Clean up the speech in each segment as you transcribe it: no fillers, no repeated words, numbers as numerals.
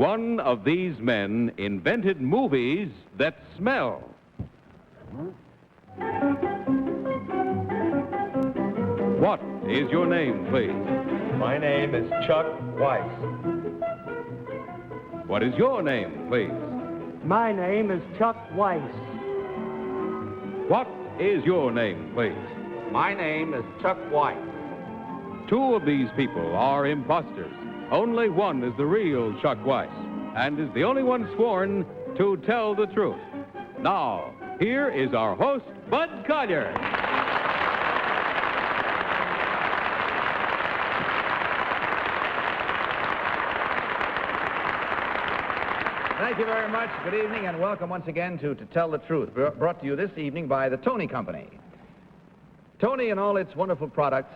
One of these men invented movies that smell. What is your name, please? My name is Chuck Weiss. What is your name, please? My name is Chuck Weiss. What is your name, please? My name is Chuck Weiss. Two of these people are imposters. Only one is the real Chuck Weiss, and is the only one sworn to tell the truth. Now, here is our host, Bud Collier. Thank you very much. Good evening, and welcome once again to Tell the Truth, brought to you this evening by the Tony Company. Tony and all its wonderful products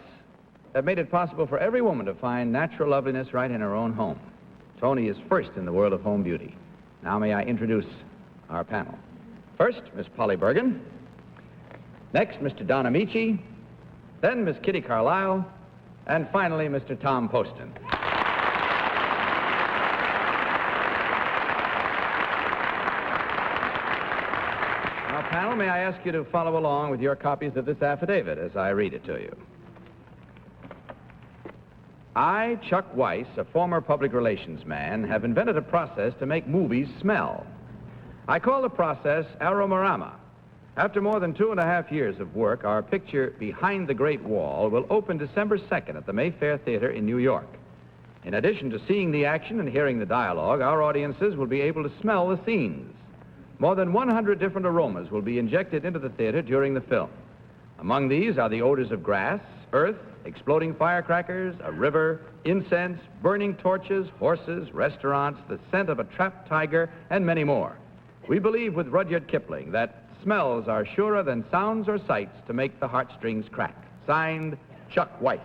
have made it possible for every woman to find natural loveliness right in her own home. Tony is first in the world of home beauty. Now may I introduce our panel. First, Miss Polly Bergen. Next, Mr. Don Ameche. Then Miss Kitty Carlisle. And finally, Mr. Tom Poston. Now, panel, may I ask you to follow along with your copies of this affidavit as I read it to you. I, Chuck Weiss, a former public relations man, have invented a process to make movies smell. I call the process Aromarama. After more than 2.5 years of work, our picture Behind the Great Wall will open December 2nd at the Mayfair Theater in New York. In addition to seeing the action and hearing the dialogue, our audiences will be able to smell the scenes. More than 100 different aromas will be injected into the theater during the film. Among these are the odors of grass, earth, exploding firecrackers, a river, incense, burning torches, horses, restaurants, the scent of a trapped tiger, and many more. We believe with Rudyard Kipling that smells are surer than sounds or sights to make the heartstrings crack. Signed, Chuck Weiss.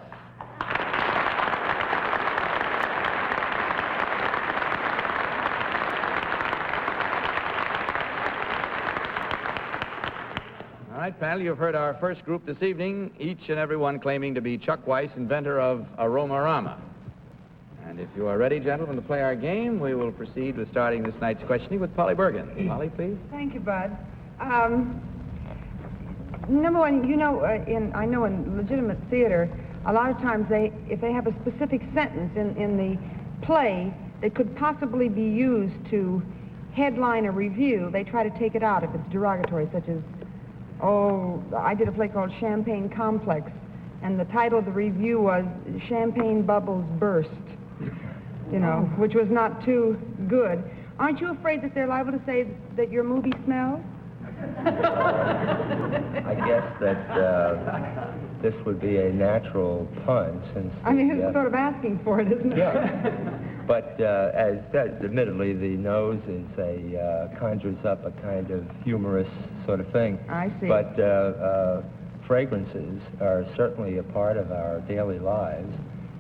All right, panel, you've heard our first group this evening, each and every one claiming to be Chuck Weiss, inventor of Aromarama. And if you are ready, gentlemen, to play our game, we will proceed with starting this night's questioning with Polly Bergen. Polly, please. Thank you, Bud. Number one, I know in legitimate theater, a lot of times if they have a specific sentence in the play that could possibly be used to headline a review, they try to take it out if it's derogatory, such as, I did a play called Champagne Complex, and the title of the review was Champagne Bubbles Burst, which was not too good. Aren't you afraid that they're liable to say that your movie smells? I guess that this would be a natural pun since... it's sort of asking for it, isn't it? Yeah. But as said, admittedly, the nose is conjures up a kind of humorous sort of thing. I see. But fragrances are certainly a part of our daily lives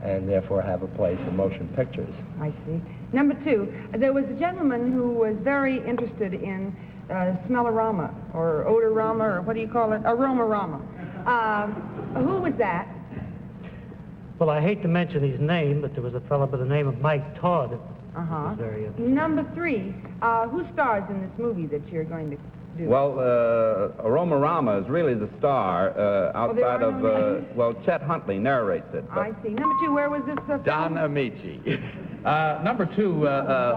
and therefore have a place in motion pictures. I see. Number two, there was a gentleman who was very interested in smellorama or odorama, or what do you call it? Aromarama. Who was that? Well, I hate to mention his name, but there was a fellow by the name of Mike Todd. Uh-huh. Very Number three, who stars in this movie that you're going to do? Well, Aromarama is really the star outside of, Chet Huntley narrates it. I see. Number two, where was this? Don Ameche. Number two,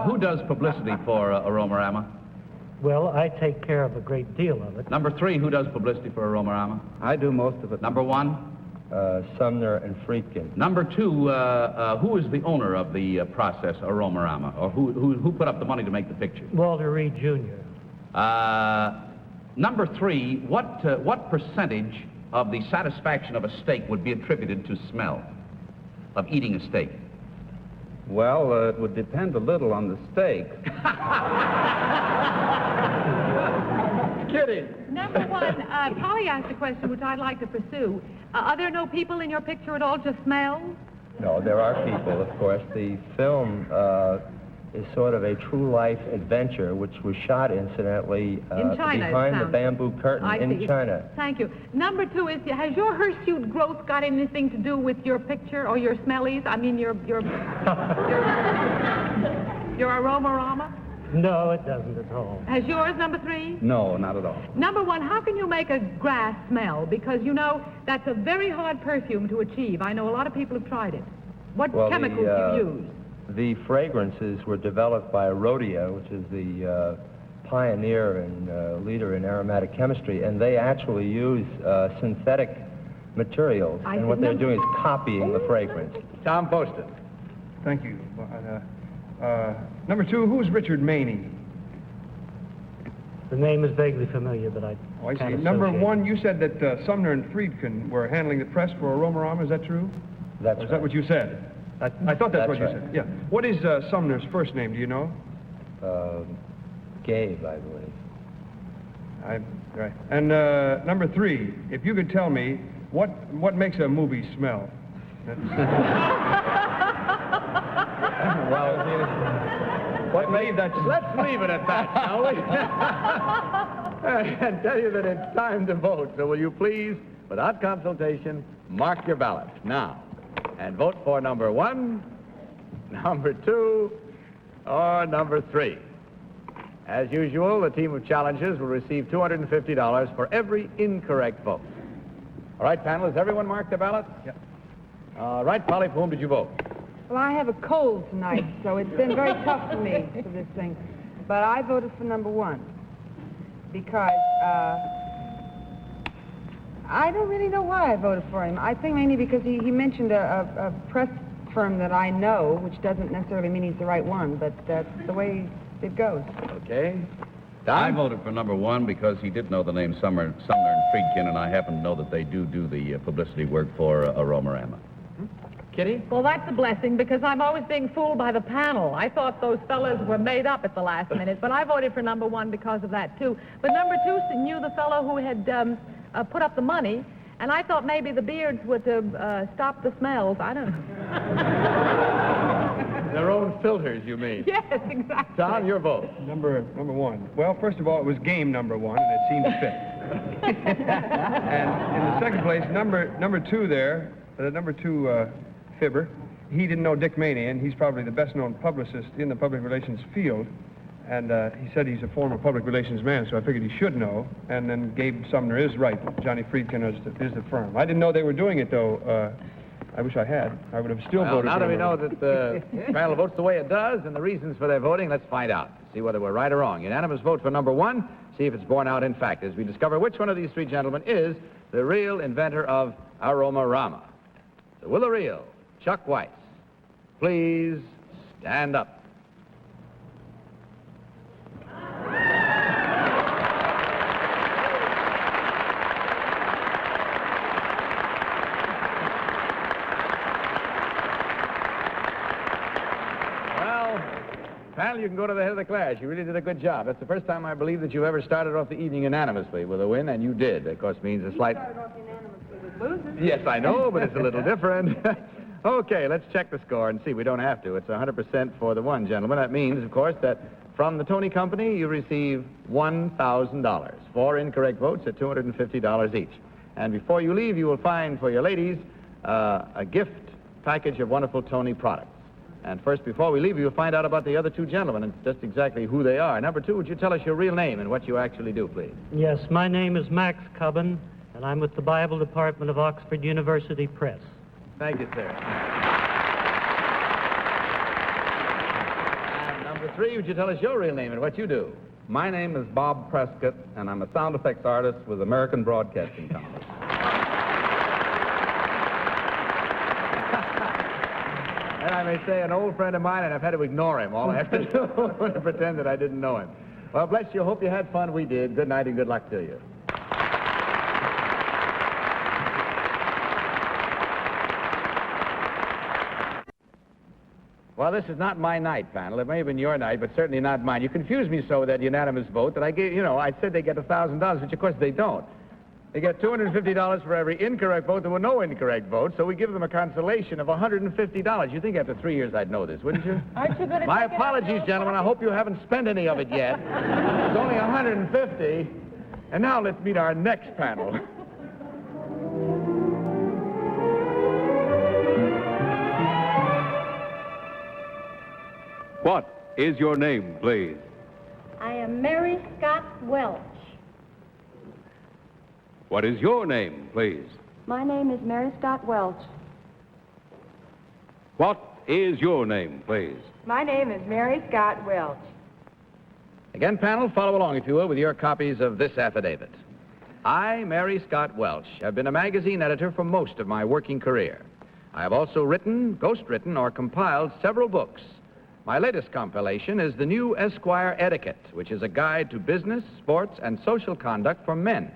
who does publicity for Aromarama? Well, I take care of a great deal of it. Number three, who does publicity for Aromarama? I do most of it. Number one? Sumner and Friedkin. Number two, who is the owner of the process, Aromarama? Or who put up the money to make the picture? Walter Reed, Jr. Number three, what percentage of the satisfaction of a steak would be attributed to smell of eating a steak? Well, it would depend a little on the steak. Kidding. Number one, Polly asked a question which I'd like to pursue. Are there no people in your picture at all, just smells? No, there are people, of course. The film is sort of a true-life adventure, which was shot, incidentally, in China, behind the bamboo curtain in China. Thank you. Number two is, has your hirsute growth got anything to do with your picture or your smellies? I mean, your Your Aromarama? No, it doesn't at all. Has yours, number 3? No, not at all. Number 1, how can you make a grass smell? Because, you know, that's a very hard perfume to achieve. I know a lot of people have tried it. What chemicals do you use? The fragrances were developed by Rodeo, which is the pioneer and leader in aromatic chemistry, and they actually use synthetic materials. And what they're doing is copying the fragrance. Tom Poston. Thank you. Number 2, who's Richard Maney? The name is vaguely familiar, but I Oh, I see. can't Number associate. 1, you said that Sumner and Friedkin were handling the press for Aromarama. Is that true? That's Or is right. that what you said? I thought that's what you right. said. Yeah. What is Sumner's first name? Do you know? Gabe, I believe. Right. And number 3, if you could tell me what makes a movie smell? Well, What made that? let's leave it at that, shall we? And tell you that it's time to vote. So will you please, without consultation, mark your ballot now and vote for number 1, number 2, or number 3. As usual, the team of challengers will receive $250 for every incorrect vote. All right, panel, has everyone marked their ballot? Yep. All right, Polly, for whom did you vote? Well, I have a cold tonight, so it's been very tough for me for this thing. But I voted for number 1 because I don't really know why I voted for him. I think mainly because he mentioned a press firm that I know, which doesn't necessarily mean he's the right one, but that's the way it goes. Okay. I Don? voted for number 1 because he did know the name Sumner and Friedkin, and I happen to know that they do the publicity work for Aromarama. Kitty? Well, that's a blessing because I'm always being fooled by the panel. I thought those fellas were made up at the last minute, but I voted for number 1 because of that, too. But number 2 knew the fellow who had put up the money, and I thought maybe the beards would stop the smells. I don't know. Their own filters, you mean? Yes, exactly. Tom, your vote. Number 1. Well, first of all, it was game number 1, and it seemed fit. And in the second place, number 2 there, the number 2 fibber, he didn't know Dick Maney, and he's probably the best-known publicist in the public relations field. And he said he's a former public relations man, so I figured he should know. And then Gabe Sumner is right. Johnny Friedkin is the firm. I didn't know they were doing it, though. I wish I had. I would have still Well, voted now for that we number know that the panel votes the way it does and the reasons for their voting, let's find out. See whether we're right or wrong. Unanimous vote for number 1. See if it's borne out in fact as we discover which one of these 3 gentlemen is the real inventor of Aromarama. So will the real Chuck Weiss please stand up? Panel, you can go to the head of the class. You really did a good job. That's the first time I believe that you ever started off the evening unanimously with a win, and you did. Of course, means a slight... Started off unanimously with losers. Yes, I know, but it's a little different. Okay, let's check the score and see. We don't have to. It's 100% for the one gentleman. That means, of course, that from the Tony Company, you receive $1,000. 4 incorrect votes at $250 each. And before you leave, you will find for your ladies a gift package of wonderful Tony products. And first, before we leave, you'll find out about the other 2 gentlemen and just exactly who they are. Number 2, would you tell us your real name and what you actually do, please? Yes, my name is Max Cubbin, and I'm with the Bible Department of Oxford University Press. Thank you, sir. And number 3, would you tell us your real name and what you do? My name is Bob Prescott, and I'm a sound effects artist with American Broadcasting Company. And I may say an old friend of mine, and I've had to ignore him all afternoon to pretend that I didn't know him. Well, bless you. Hope you had fun. We did. Good night and good luck to you. Well, this is not my night, panel. It may have been your night, but certainly not mine. You confused me so with that unanimous vote that I gave, I said they get $1,000, which of course they don't. They get $250 for every incorrect vote. There were no incorrect votes, so we give them a consolation of $150. You'd think after 3 years I'd know this, wouldn't you? Aren't you going to My apologies, gentlemen. I hope you haven't spent any of it yet. It's only $150. And now let's meet our next panel. What? is your name, please? I am Mary Scott Welch. What is your name, please? My name is Mary Scott Welch. What is your name, please? My name is Mary Scott Welch. Again, panel, follow along, if you will, with your copies of this affidavit. I, Mary Scott Welch, have been a magazine editor for most of my working career. I have also written, ghostwritten, or compiled several books. My latest compilation is the new Esquire Etiquette, which is a guide to business, sports, and social conduct for men.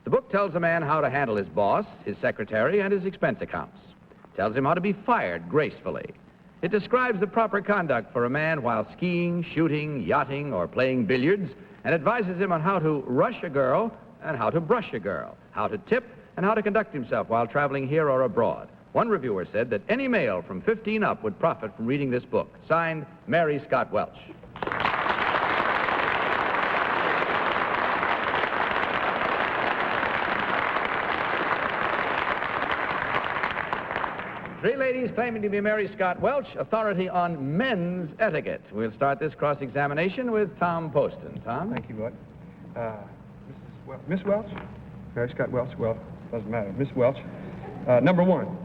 The book tells a man how to handle his boss, his secretary, and his expense accounts. It tells him how to be fired gracefully. It describes the proper conduct for a man while skiing, shooting, yachting, or playing billiards, and advises him on how to rush a girl and how to brush a girl, how to tip, and how to conduct himself while traveling here or abroad. One reviewer said that any male from 15 up would profit from reading this book. Signed, Mary Scott Welch. Three ladies claiming to be Mary Scott Welch, authority on men's etiquette. We'll start this cross-examination with Tom Poston. Tom? Thank you, Bud. Miss Welch? Mary Scott Welch? Well, doesn't matter. Miss Welch. Number one,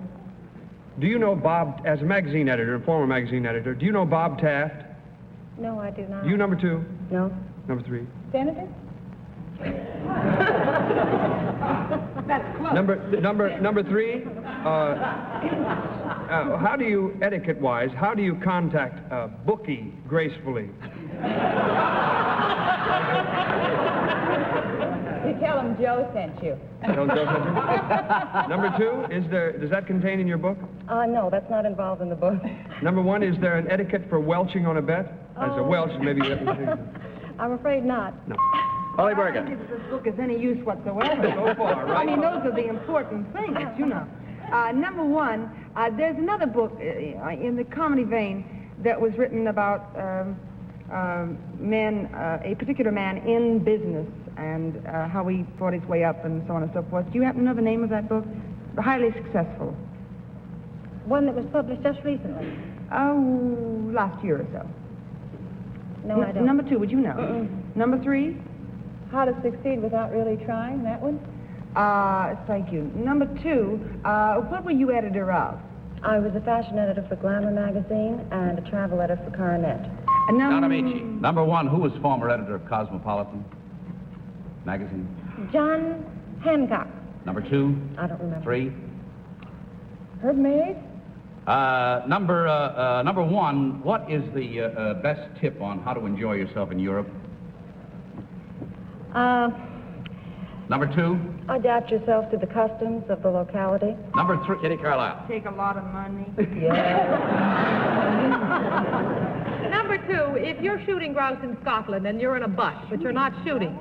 do you know Bob, as a magazine editor, a former magazine editor, do you know Bob Taft? No, I do not. You number two? No. Number three? Senator? That's close. Number three, how do you, etiquette-wise, how do you contact a bookie gracefully? You tell him Joe sent you. Number two, does that contain in your book? No, that's not involved in the book. Number one, is there an etiquette for welching on a bet? As a Welch, maybe that was... I'm afraid not. No. Holly I don't Bergen. think this book is any use whatsoever. So far, right? I mean, those are the important things, you know. Number one, there's another book in the comedy vein that was written about men, a particular man in business and how he fought his way up and so on and so forth. Do you happen to know the name of that book? Highly successful. One that was published just recently. Oh, last year or so. No, I don't. Number two, would you know? Number three? How to succeed without really trying, that one? Thank you. Number two, what were you editor of? I was a fashion editor for Glamour magazine and a travel editor for Coronet. Don Ameche. Number one, who was former editor of Cosmopolitan magazine? John Hancock. Number two? I don't remember. Three? Herb Mays? Number one, what is the best tip on how to enjoy yourself in Europe? Number two? Adapt yourself to the customs of the locality. Number three? Kitty Carlisle. Take a lot of money. Number two, if you're shooting grouse in Scotland and you're in a butt, but you're not shooting.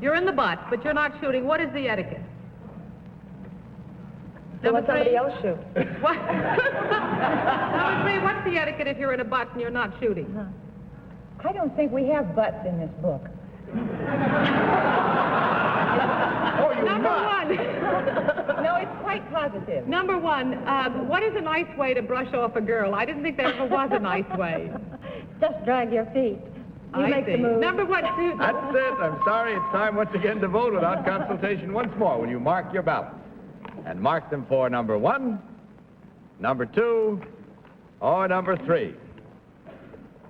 You're in the butt, but you're not shooting. What is the etiquette? So Number let somebody three? else shoot. What? Number three, what's the etiquette if you're in a butt and you're not shooting? I don't think we have butts in this book. Number one. No, it's quite positive. Number one, what is a nice way to brush off a girl? I didn't think there ever was a nice way. Just drag your feet. You I make see. the move. Number one, That's it. I'm sorry. It's time once again to vote without consultation once more. Will you mark your ballots? And mark them for number one, number two, or number three.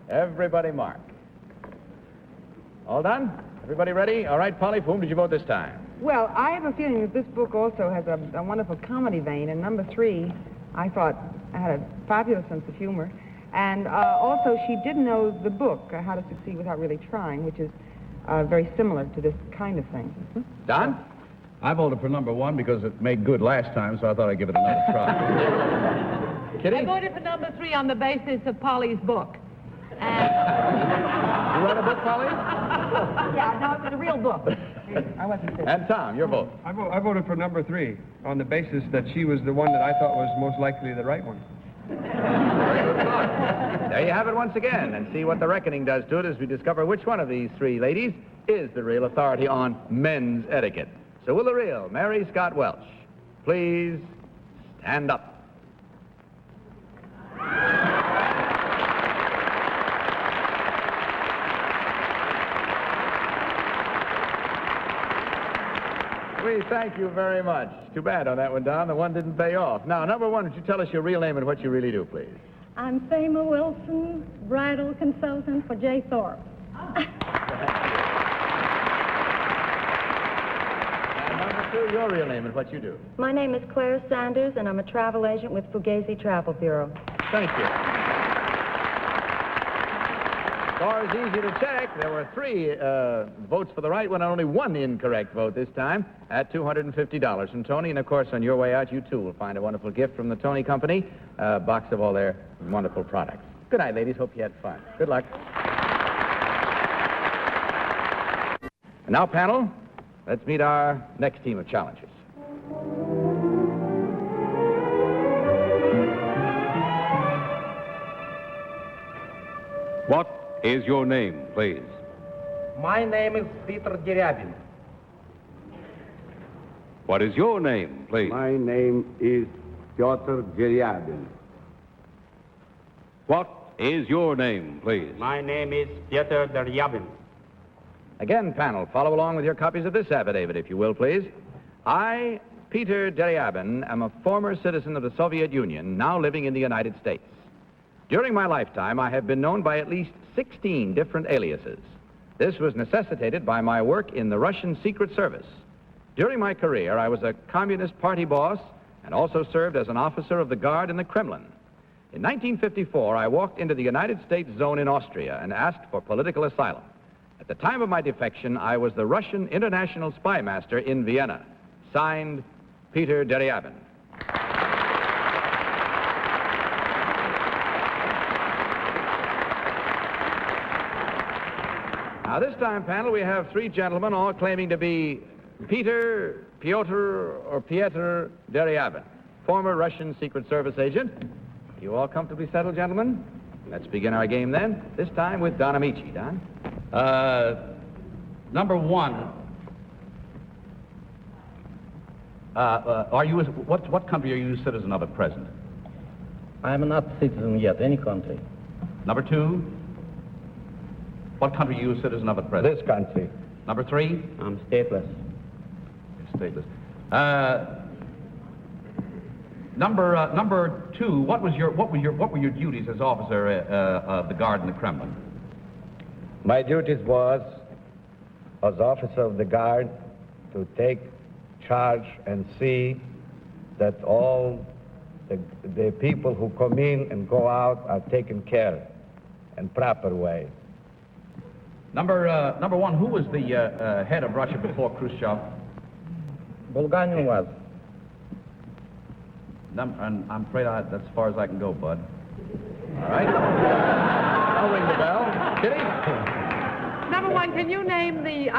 Everybody mark. All done? Everybody ready? All right, Polly, for whom did you vote this time? Well, I have a feeling that this book also has a wonderful comedy vein, and number three, I thought, had a fabulous sense of humor. And also, she did know the book, How to Succeed Without Really Trying, which is very similar to this kind of thing. Don? I voted for number one because it made good last time, so I thought I'd give it another try. Kitty? I voted for number three on the basis of Polly's book. You wrote a book, Polly? Yeah, no, it's a real book. I wasn't kidding. And Tom, your vote. I voted for number three on the basis that she was the one that I thought was most likely the right one. Very good thought. There you have it once again, and see what the reckoning does to it as we discover which one of these three ladies is the real authority on men's etiquette. So will the real Mary Scott Welch please stand up? Okay, thank you very much. Too bad on that one, Don. The one didn't pay off. Now, number one, would you tell us your real name and what you really do, please? I'm Thelma Wilson, bridal consultant for J. Thorpe. And number two, your real name and what you do. My name is Claire Sanders, and I'm a travel agent with Fugazi Travel Bureau. Thank you. Score is easy to check. There were 3 votes for the right one and only 1 incorrect vote this time at $250 from Tony. And, of course, on your way out, you, too, will find a wonderful gift from the Tony Company, a box of all their wonderful products. Good night, ladies. Hope you had fun. Good luck. And now, panel, let's meet our next team of challengers. What is your name, please? My name is Peter Deriabin. What is your name, please? My name is Piotr Deriabin. What is your name, please? My name is Peter Deriabin. Again, panel, follow along with your copies of this affidavit, if you will, please. I, Peter Deriabin, am a former citizen of the Soviet Union, now living in the United States. During my lifetime, I have been known by at least 16 different aliases. This was necessitated by my work in the Russian Secret Service. During my career, I was a Communist Party boss and also served as an officer of the Guard in the Kremlin. In 1954, I walked into the United States zone in Austria and asked for political asylum. At the time of my defection, I was the Russian International Spy Master in Vienna. Signed, Peter Deriabin. Now, this time, panel, we have 3 gentlemen all claiming to be Peter, Piotr, or Pieter Deriabin, former Russian Secret Service agent. You all comfortably settled, gentlemen? Let's begin our game, then, this time with Don Ameche. Don? Number one, what country are you a citizen of at present? I'm not citizen yet, any country. Number 2, what country are you a citizen of at present? This country. Number 3? I'm stateless. Stateless. Number 2, what were your duties as officer of the Guard in the Kremlin? My duties was, as officer of the Guard, to take charge and see that all the people who come in and go out are taken care in proper way. Number 1, who was the head of Russia before Khrushchev? Bulgarian was. And I'm afraid that's as far as I can go, Bud. All right. I'll ring the bell. Kitty? Number 1, can you name the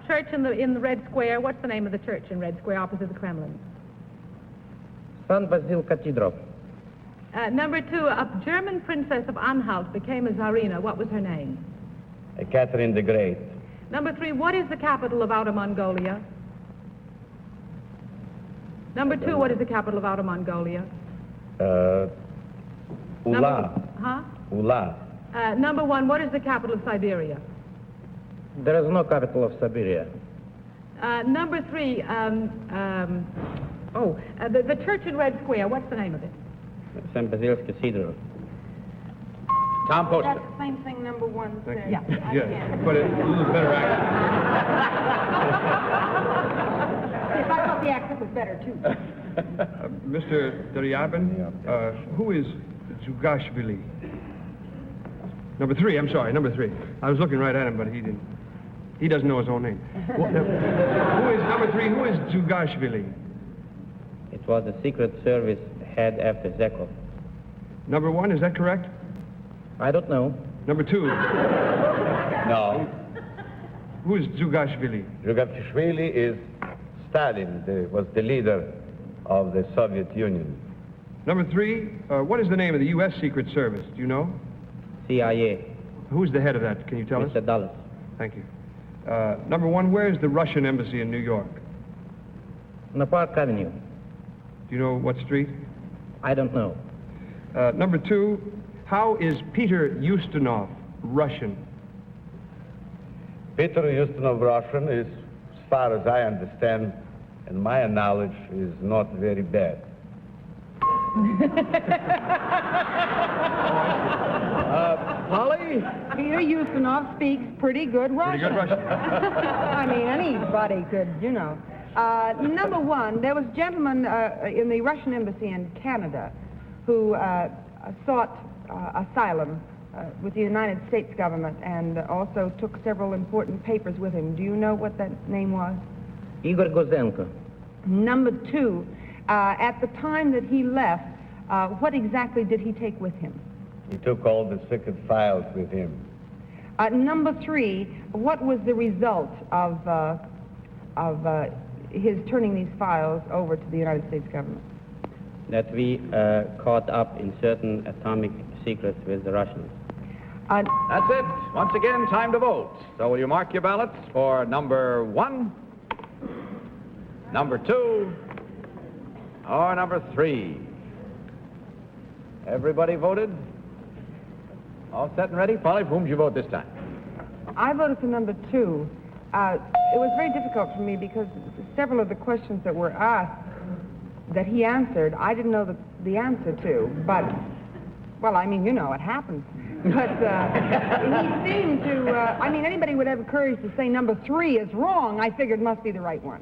church in the Red Square? What's the name of the church in Red Square opposite the Kremlin? San Basil Cathedral. Number 2, a German princess of Anhalt became a Tsarina. What was her name? Catherine the Great. Number 3, what is the capital of Outer Mongolia? Number 2, what is the capital of Outer Mongolia? Ula. Ula. Number 1, what is the capital of Siberia? There is no capital of Siberia. Number 3, the church in Red Square, what's the name of it? St. Basil's Cathedral. Tom Poston. That's the same thing number 1 said. Yeah, but a little better accent. If I thought the accent was better, too. Mr. Deriabin, who is Zugashvili? Number 3, I'm sorry, number 3. I was looking right at him, but he didn't. He doesn't know his own name. Who is number 3? Who is Zugashvili? It was the Secret Service head after Zekov. Number 1, is that correct? I don't know. Number 2. No. Who is Zugashvili? Zugashvili is Stalin, was the leader of the Soviet Union. Number 3, what is the name of the U.S. Secret Service? Do you know? CIA. Who's the head of that? Can you tell us? Mr. Dulles. Thank you. Number 1, where is the Russian embassy in New York? On the Park Avenue. Do you know what street? I don't know. Number 2, how is Peter Ustinov Russian? Peter Ustinov Russian is, as far as I understand, and my knowledge is not very bad. Polly? Peter Ustinov speaks pretty good Russian. Pretty good Russian. I mean, anybody could, you know. Number one, there was a gentleman in the Russian embassy in Canada who sought asylum with the United States government and also took several important papers with him. Do you know what that name was? Igor Gozenko. Number two, at the time that he left, what exactly did he take with him? He took all the secret files with him. Number three, what was the result of his turning these files over to the United States government? That we caught up in certain atomic secrets with the Russians. That's it. Once again, time to vote. So will you mark your ballots for number 1, number 2, or number 3? Everybody voted? All set and ready? Polly, for whom did you vote this time? I voted for number 2. It was very difficult for me because several of the questions that were asked that he answered, I didn't know the answer to, but, well, I mean, you know, it happens. But he seemed to, I mean, anybody would have the courage to say number 3 is wrong, I figured must be the right one.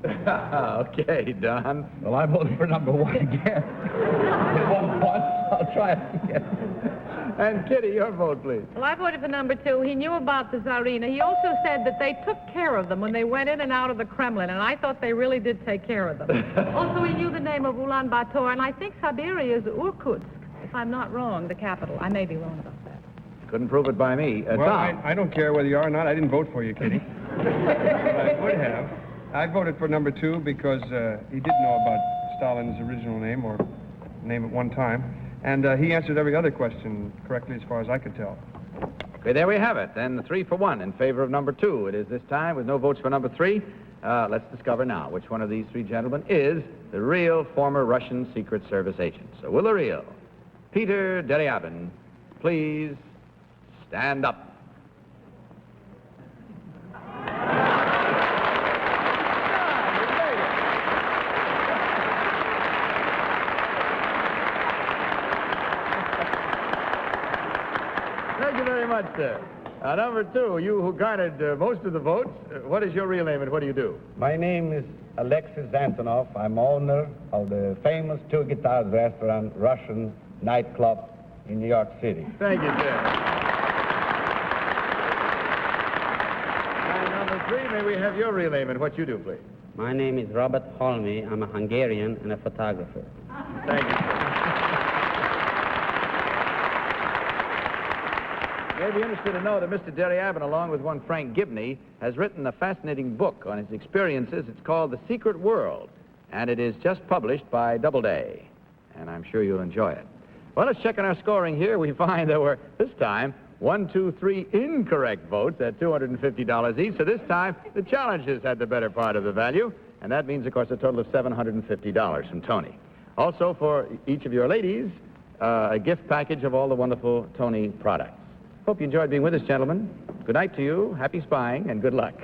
Okay, Don. Well, I voted for number 1 again. It won once, I'll try it again. And Kitty, your vote, please. Well, I voted for number 2. He knew about the Tsarina. He also said that they took care of them when they went in and out of the Kremlin, and I thought they really did take care of them. Also, he knew the name of Ulaanbaatar, and I think Siberia is Irkutsk, if I'm not wrong, the capital. I may be wrong about that. Couldn't prove it by me. Well, Tom. I don't care whether you are or not. I didn't vote for you, Kitty. I would have. I voted for number 2 because he did know about Stalin's original name or name at one time. And he answered every other question correctly as far as I could tell. Okay, there we have it. Then 3 for 1 in favor of number 2. It is this time with no votes for number 3. Let's discover now which one of these 3 gentlemen is the real former Russian Secret Service agent. So will the real Peter Deriabin please stand up? Thank you very much, sir. Number 2, you who garnered most of the votes, what is your real name and what do you do? My name is Alexis Antonov. I'm owner of the famous Two Guitars restaurant, Russian nightclub in New York City. Thank you, sir. And number 3, may we have your real name and what you do, please? My name is Robert Holme. I'm a Hungarian and a photographer. Thank you, sir. You may be interested to know that Mr. Deriabin, along with one Frank Gibney, has written a fascinating book on his experiences. It's called The Secret World, and it is just published by Doubleday, and I'm sure you'll enjoy it. Well, let's check on our scoring here. We find there were, this time, 1, 2, 3 incorrect votes at $250 each. So this time, the challenges had the better part of the value, and that means, of course, a total of $750 from Tony. Also, for each of your ladies, a gift package of all the wonderful Tony products. Hope you enjoyed being with us, gentlemen. Good night to you, happy spying, and good luck.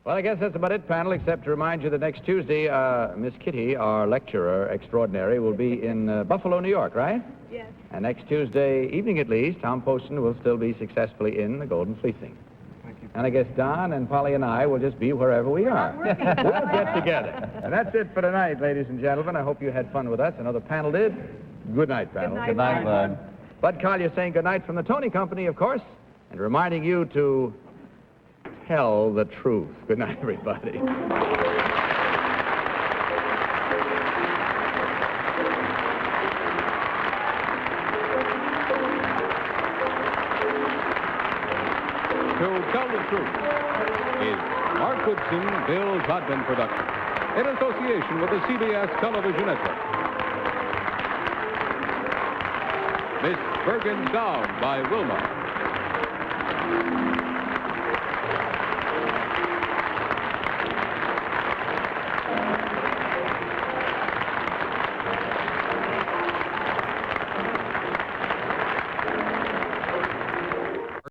Well, I guess that's about it, panel, except to remind you that next Tuesday, Miss Kitty, our lecturer extraordinary, will be in Buffalo, New York, right? Yes. And next Tuesday evening, at least, Tom Poston will still be successfully in the Golden Fleecing. Thank you. And I guess Don and Polly and I will just be wherever we are. We'll get together. And that's it for tonight, ladies and gentlemen. I hope you had fun with us. Another panel did. Good night, panel. Good night, Bud. Bud Collier saying good night from the Tony Company, of course, and reminding you to tell the truth. Good night, everybody. To Tell the Truth is Mark Goodson, Bill Godwin production, in association with the CBS Television Network. Miss Bergen down by Wilma.